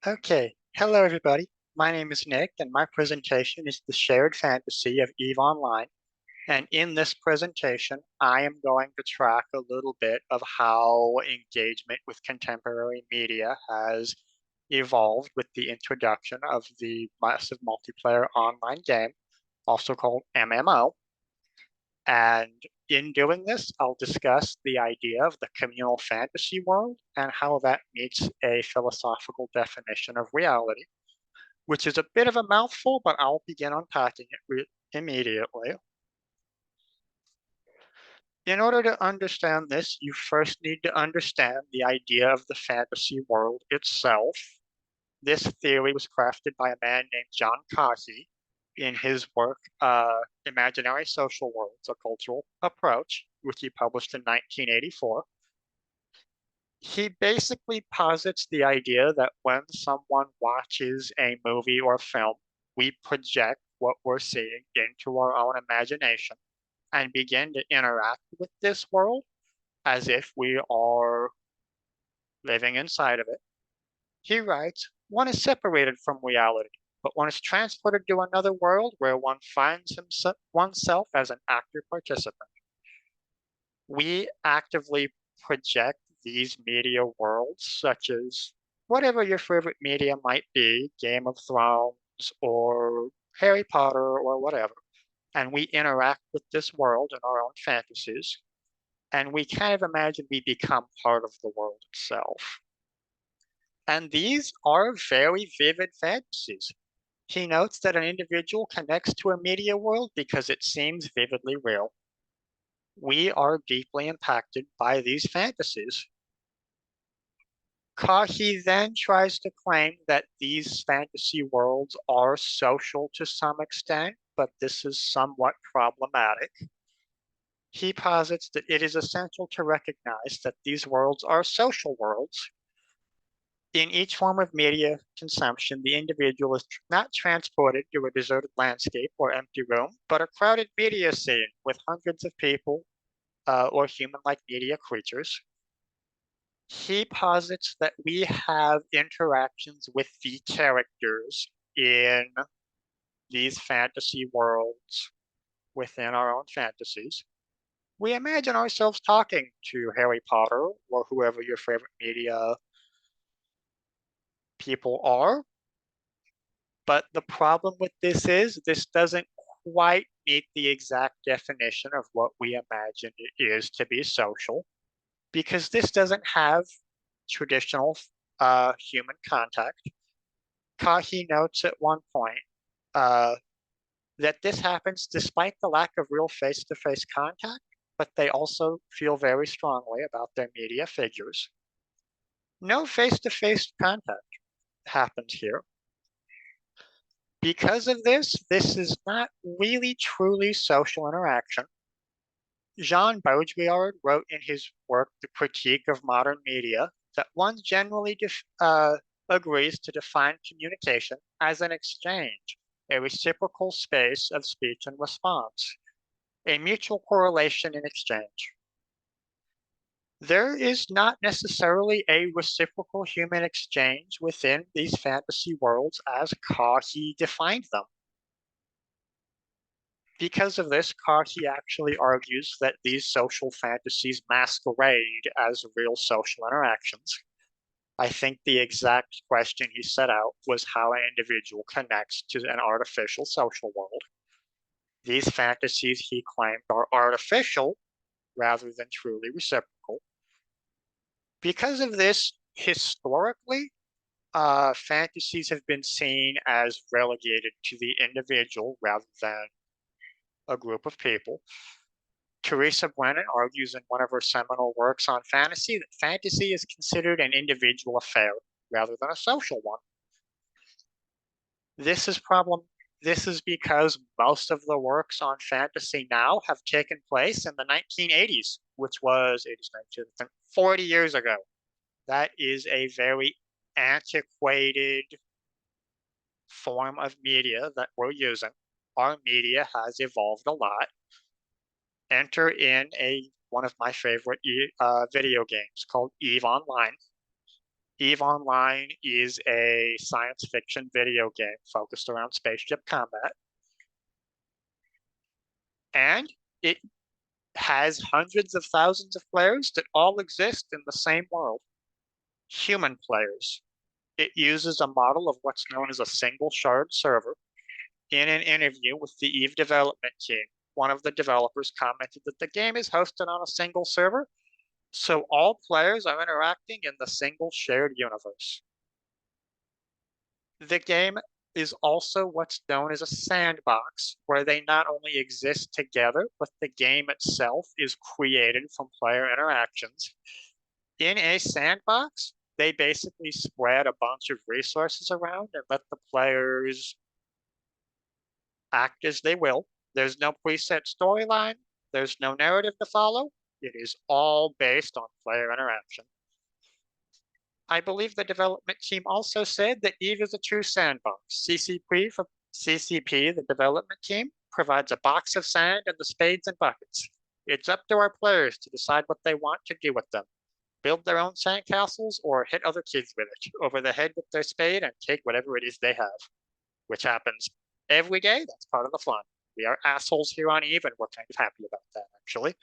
Okay, hello everybody. My name is Nick, and my presentation is the shared fantasy of EVE Online. And in this presentation, I am going to track a little bit of how engagement with contemporary media has evolved with the introduction of the massive multiplayer online game, also called MMO. And in doing this, I'll discuss the idea of the communal fantasy world and how that meets a philosophical definition of reality, which is a bit of a mouthful, but I'll begin unpacking it immediately. In order to understand this, you first need to understand the idea of the fantasy world itself. This theory was crafted by a man named John Cauchy in his work, Imaginary Social Worlds, A Cultural Approach, which he published in 1984. He basically posits the idea that when someone watches a movie or film, we project what we're seeing into our own imagination and begin to interact with this world as if we are living inside of it. He writes, one is separated from reality, but one is transported to another world where one finds oneself as an active participant. We actively project these media worlds, such as whatever your favorite media might be, Game of Thrones or Harry Potter or whatever, and we interact with this world in our own fantasies, and we kind of imagine we become part of the world itself. And these are very vivid fantasies. He notes that an individual connects to a media world because it seems vividly real. We are deeply impacted by these fantasies. Kahi then tries to claim that these fantasy worlds are social to some extent, but this is somewhat problematic. He posits that it is essential to recognize that these worlds are social worlds. In each form of media consumption, the individual is not transported to a deserted landscape or empty room, but a crowded media scene with hundreds of people or human-like media creatures. He posits that we have interactions with the characters in these fantasy worlds within our own fantasies. We imagine ourselves talking to Harry Potter or whoever your favorite media people are. But the problem with this is this doesn't quite meet the exact definition of what we imagine it is to be social, because this doesn't have traditional human contact. Kahi notes at one point uh, that this happens despite the lack of real face to face contact, but they also feel very strongly about their media figures. No face to face contact happens here. Because of this, this is not really truly social interaction. Jean Baudrillard wrote in his work The Critique of Modern Media that one generally agrees to define communication as an exchange, a reciprocal space of speech and response, a mutual correlation in exchange. There is not necessarily a reciprocal human exchange within these fantasy worlds as Kahi defined them. Because of this, Kahi actually argues that these social fantasies masquerade as real social interactions. I think the exact question he set out was how an individual connects to an artificial social world. These fantasies, he claimed, are artificial rather than truly reciprocal. Because of this, historically, fantasies have been seen as relegated to the individual rather than a group of people. Teresa Brennan argues in one of her seminal works on fantasy that fantasy is considered an individual affair rather than a social one. This is problem. This is because most of the works on fantasy now have taken place in the 1980s, which was 40 years ago. That is a very antiquated form of media that we're using. Our media has evolved a lot. Enter in one of my favorite video games called EVE Online. EVE Online is a science fiction video game focused around spaceship combat, and it has hundreds of thousands of players that all exist in the same world, human players. It uses a model of what's known as a single shard server. In an interview with the EVE development team, one of the developers commented that the game is hosted on a single server, so all players are interacting in the single shared universe. The game is also what's known as a sandbox, where they not only exist together, but the game itself is created from player interactions. In a sandbox, they basically spread a bunch of resources around and let the players act as they will. There's no preset storyline, there's no narrative to follow. It is all based on player interaction. I believe the development team also said that EVE is a true sandbox. CCP, the development team, provides a box of sand and the spades and buckets. It's up to our players to decide what they want to do with them. Build their own sandcastles or hit other kids with it over the head with their spade and take whatever it is they have, which happens every day. That's part of the fun. We are assholes here on EVE, and we're kind of happy about that, actually.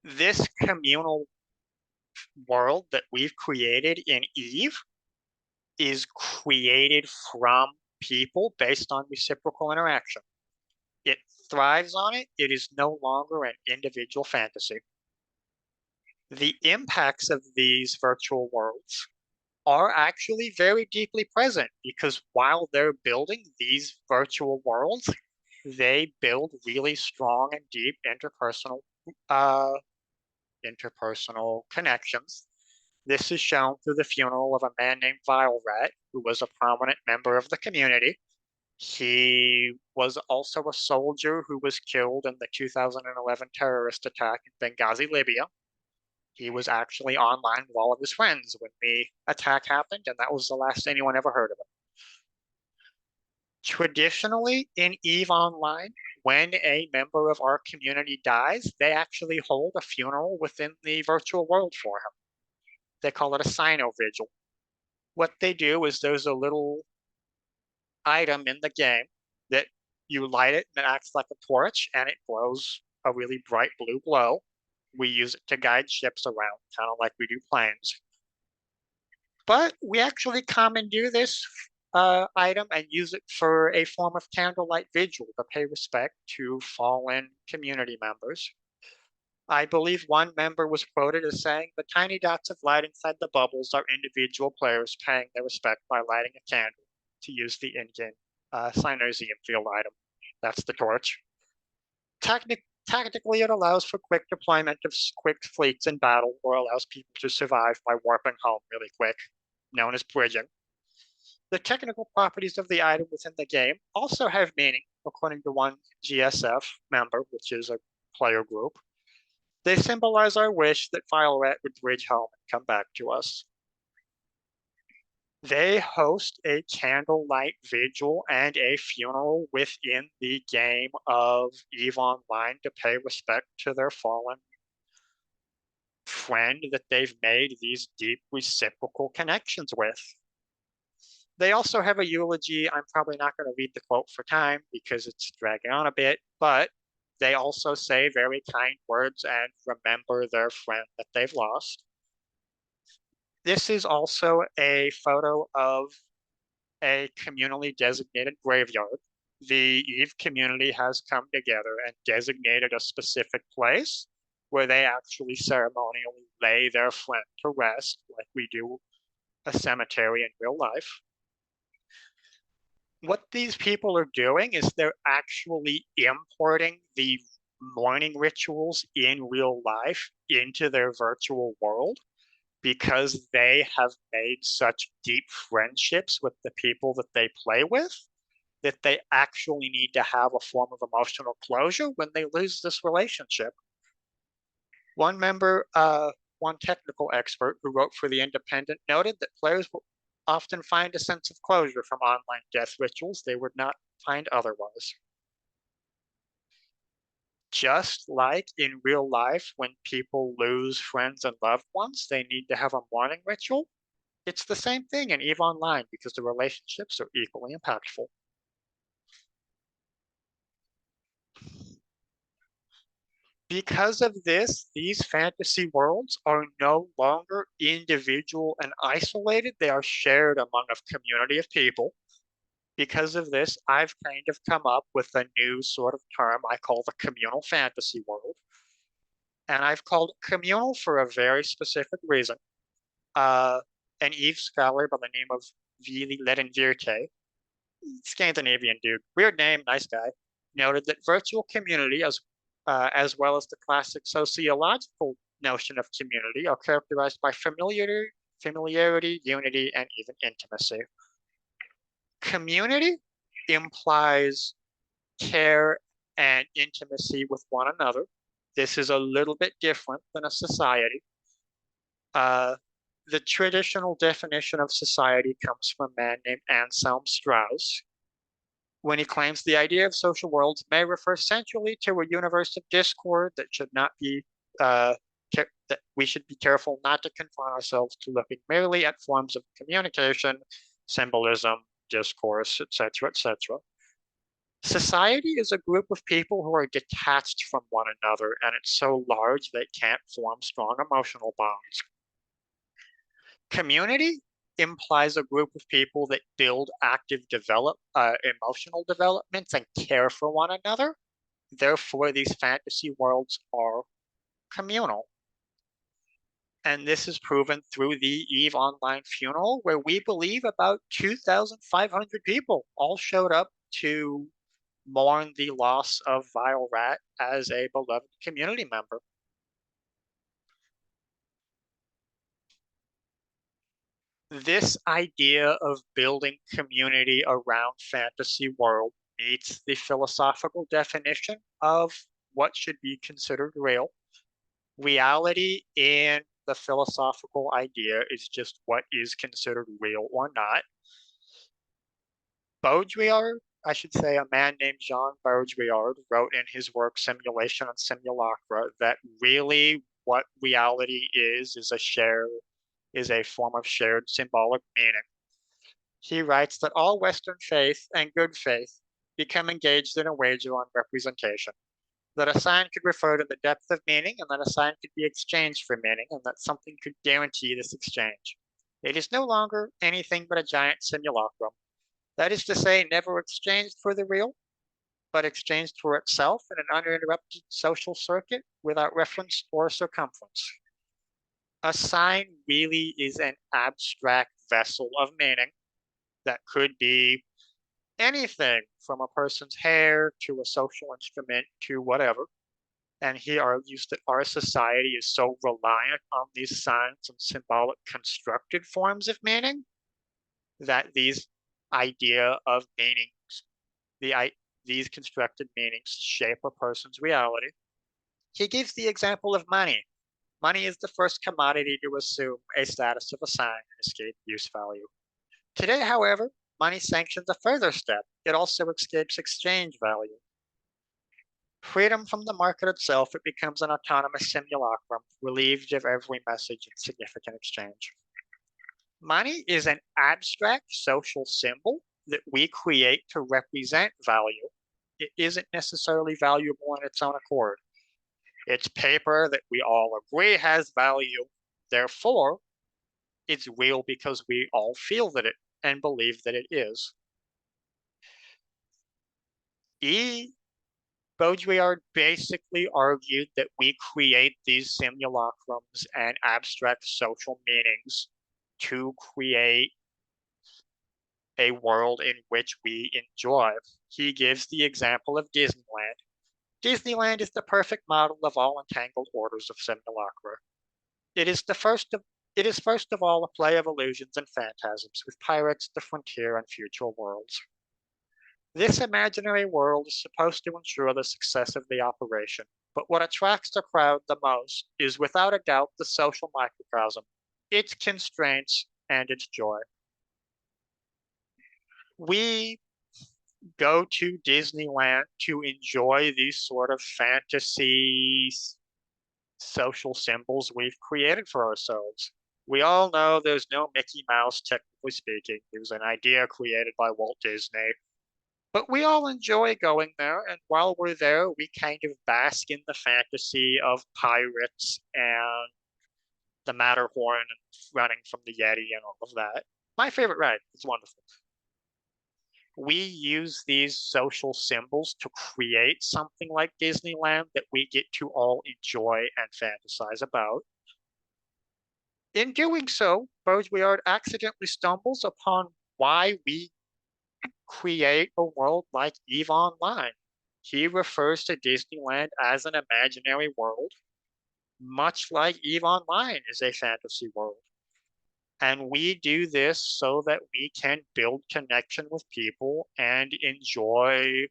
This communal world that we've created in EVE is created from people based on reciprocal interaction. It thrives on it. It is no longer an individual fantasy. The impacts of these virtual worlds are actually very deeply present because while they're building these virtual worlds, they build really strong and deep uh, interpersonal connections. This is shown through the funeral of a man named Vile Rat, who was a prominent member of the community. He was also a soldier who was killed in the 2011 terrorist attack in Benghazi, Libya. He was actually online with all of his friends when the attack happened, and that was the last anyone ever heard of him. Traditionally, in EVE Online, when a member of our community dies, they actually hold a funeral within the virtual world for him. They call it a Sino-Vigil. What they do is there's a little item in the game that you light it and it acts like a torch and it glows a really bright blue glow. We use it to guide ships around, kind of like we do planes. But we actually commandeer this item and use it for a form of candlelight vigil to pay respect to fallen community members. I believe one member was quoted as saying, "The tiny dots of light inside the bubbles are individual players paying their respect by lighting a candle," to use the in-game Synergium field item. That's the torch. Tactically, it allows for quick deployment of quick fleets in battle or allows people to survive by warping home really quick, known as bridging. The technical properties of the item within the game also have meaning, according to one GSF member, which is a player group. They symbolize our wish that Vile Rat would bridge home and come back to us. They host a candlelight vigil and a funeral within the game of EVE Online to pay respect to their fallen friend that they've made these deep reciprocal connections with. They also have a eulogy. I'm probably not going to read the quote for time because it's dragging on a bit, but they also say very kind words and remember their friend that they've lost. This is also a photo of a communally designated graveyard. The EVE community has come together and designated a specific place where they actually ceremonially lay their friend to rest, like we do a cemetery in real life. What these people are doing is they're actually importing the mourning rituals in real life into their virtual world because they have made such deep friendships with the people that they play with that they actually need to have a form of emotional closure when they lose this relationship. One member, one technical expert who wrote for The Independent noted that players will often find a sense of closure from online death rituals they would not find otherwise. Just like in real life, when people lose friends and loved ones, they need to have a mourning ritual. It's the same thing in EVE Online because the relationships are equally impactful. Because of this, these fantasy worlds are no longer individual and isolated. They are shared among a community of people. Because of this, I've kind of come up with a new sort of term I call the communal fantasy world. And I've called it communal for a very specific reason. Uh, an Eve scholar by the name of Vili Ledenvirte, Scandinavian dude, weird name, nice guy, noted that virtual community, as well as the classic sociological notion of community, are characterized by familiarity, unity, and even intimacy. Community implies care and intimacy with one another. This is a little bit different than a society. Uh, the traditional definition of society comes from a man named Anselm Strauss, when he claims the idea of social worlds may refer centrally to a universe of discord that should not be that we should be careful not to confine ourselves to looking merely at forms of communication, symbolism, discourse, etc., etc. Society is a group of people who are detached from one another, and it's so large they can't form strong emotional bonds. Community implies a group of people that build active emotional developments and care for one another. Therefore, these fantasy worlds are communal. And this is proven through the Eve Online funeral, where we believe about 2,500 people all showed up to mourn the loss of Vile Rat as a beloved community member. This idea of building community around fantasy world meets the philosophical definition of what should be considered real. Reality in the philosophical idea is just what is considered real or not. Baudrillard, I should say, a man named Jean Baudrillard, wrote in his work Simulation and Simulacra that really what reality is a form of shared symbolic meaning. He writes that all Western faith and good faith become engaged in a wager on representation, that a sign could refer to the depth of meaning, and that a sign could be exchanged for meaning, and that something could guarantee this exchange. It is no longer anything but a giant simulacrum. That is to say, never exchanged for the real, but exchanged for itself in an uninterrupted social circuit without reference or circumference. A sign really is an abstract vessel of meaning that could be anything from a person's hair to a social instrument to whatever. And he argues that our society is so reliant on these signs and symbolic constructed forms of meaning that these idea of meanings, these constructed meanings shape a person's reality. He gives the example of money. Money is the first commodity to assume a status of a sign and escape use value. Today, however, money sanctions a further step. It also escapes exchange value. Freedom from the market itself, it becomes an autonomous simulacrum, relieved of every message and significant exchange. Money is an abstract social symbol that we create to represent value. It isn't necessarily valuable in its own accord. It's paper that we all agree has value. Therefore, it's real because we all feel that it and believe that it is. E. Baudrillard basically argued that we create these simulacrums and abstract social meanings to create a world in which we enjoy. He gives the example of Disneyland. Disneyland is the perfect model of all entangled orders of simulacra. It is first of all a play of illusions and phantasms with pirates, the frontier, and future worlds. This imaginary world is supposed to ensure the success of the operation, but what attracts the crowd the most is without a doubt the social microcosm, its constraints, and its joy. We go to Disneyland to enjoy these sort of fantasy social symbols we've created for ourselves. We all know there's no Mickey Mouse, technically speaking. It was an idea created by Walt Disney. But we all enjoy going there, and while we're there, we kind of bask in the fantasy of pirates and the Matterhorn and running from the Yeti and all of that. My favorite ride. It's wonderful. We use these social symbols to create something like Disneyland that we get to all enjoy and fantasize about. In doing so, Baudrillard accidentally stumbles upon why we create a world like EVE Online. He refers to Disneyland as an imaginary world, much like EVE Online is a fantasy world. And we do this so that we can build connection with people and enjoy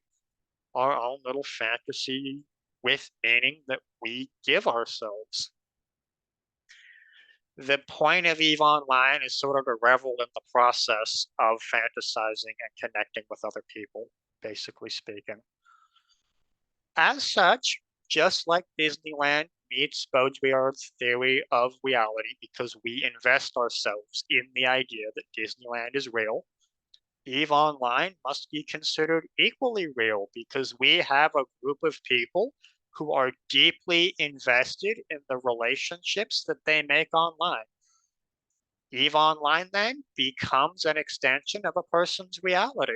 our own little fantasy with meaning that we give ourselves. The point of EVE Online is sort of to revel in the process of fantasizing and connecting with other people, basically speaking. As such, just like Disneyland meets Baudrillard's theory of reality because we invest ourselves in the idea that Disneyland is real, EVE Online must be considered equally real because we have a group of people who are deeply invested in the relationships that they make online. EVE Online then becomes an extension of a person's reality.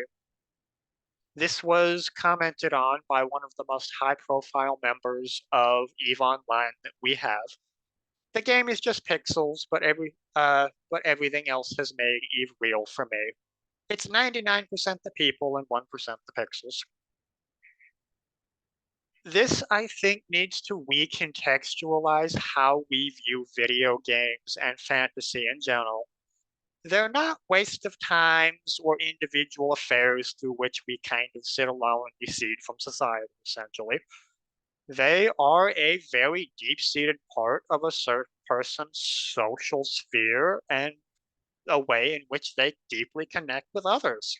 This was commented on by one of the most high-profile members of EVE Online that we have. The game is just pixels, but everything else has made EVE real for me. It's 99% the people and 1% the pixels. This, I think, needs to recontextualize how we view video games and fantasy in general. They're not waste of times or individual affairs through which we kind of sit alone and recede from society, essentially. They are a very deep-seated part of a certain person's social sphere and a way in which they deeply connect with others.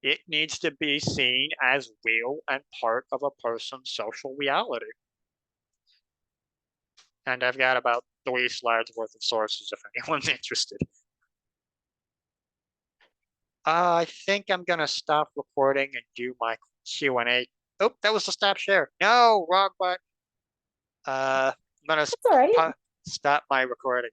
It needs to be seen as real and part of a person's social reality. And I've got about 3 slides worth of sources if anyone's interested. I think I'm gonna stop recording and do my Q&A. Oh, that was the stop share. No, wrong button. I'm gonna That's all right. stop my recording.